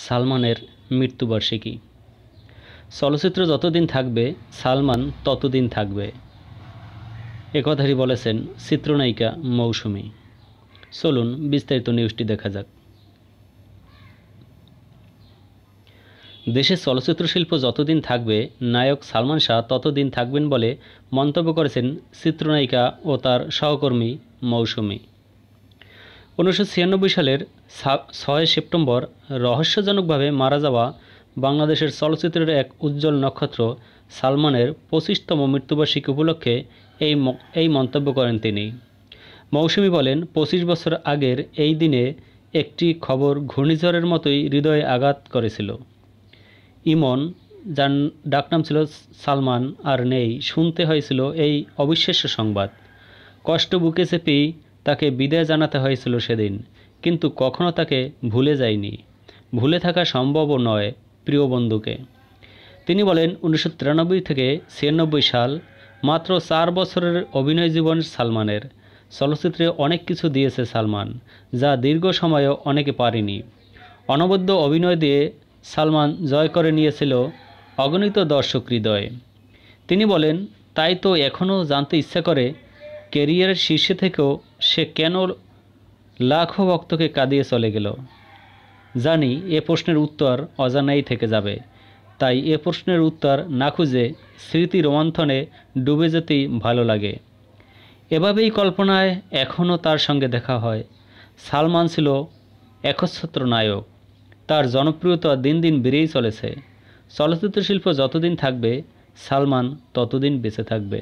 সালমানের মৃত্যুবার্ষিকী। চলচ্চিত্র যতদিন থাকবে সালমান ততদিন থাকবে, একথাটি বলেছেন চিত্রনায়িকা মৌসুমী। চলুন বিস্তারিত নিউজটি দেখা যাক। দেশের চলচ্চিত্র শিল্প যতদিন থাকবে নায়ক সালমান শাহ ততদিন থাকবেন বলে মন্তব্য করেছেন চিত্রনায়িকা ও তার সহকর্মী মৌসুমী। 1996 সালের 6 সেপ্টেম্বর রহস্যজনকভাবে মারা যাওয়া বাংলাদেশের চলচ্চিত্রের এক উজ্জ্বল নক্ষত্র সালমানের 25তম মৃত্যুবার্ষিকী উপলক্ষে এই মন্তব্য করেন তিনি। মৌসুমী বলেন, 25 বছর আগের এই দিনে একটি খবর ঘূর্ণিঝড়ের মতোই হৃদয়ে আঘাত করেছিল। ইমন, যার ডাকনাম ছিল সালমান, আর নেই। শুনতে হয়েছিল এই অবিশ্বাস্য সংবাদ। কষ্ট বুকে চেপেই তাকে বিদায় জানাতে হয়েছিল সেদিন, কিন্তু কখনো তাকে ভুলে যায়নি। ভুলে থাকা সম্ভবও নয় প্রিয় বন্ধুকে। তিনি বলেন, 1993 থেকে 96 সাল, মাত্র 4 বছরের অভিনয় জীবন সালমানের। চলচ্চিত্রে অনেক কিছু দিয়েছে সালমান, যা দীর্ঘ সময়েও অনেকে পারেনি। অনবদ্য অভিনয় দিয়ে সালমান জয় করে নিয়েছিল অগণিত দর্শক হৃদয়। তিনি বলেন, তাই তো এখনও জানতে ইচ্ছা করে, ক্যারিয়ারের শীর্ষে থেকেও সে কেন লাখো ভক্তকে কাঁদিয়ে চলে গেল। জানি এ প্রশ্নের উত্তর অজানাই থেকে যাবে, তাই এ প্রশ্নের উত্তর না খুঁজে স্মৃতি রোমন্থনে ডুবে যেতেই ভালো লাগে। এভাবেই কল্পনায় এখনও তার সঙ্গে দেখা হয়। সালমান ছিল একচ্ছত্র নায়ক। তার জনপ্রিয়তা দিন দিন বেড়েই চলেছে। চলচ্চিত্র শিল্প যতদিন থাকবে সালমান ততদিন বেঁচে থাকবে।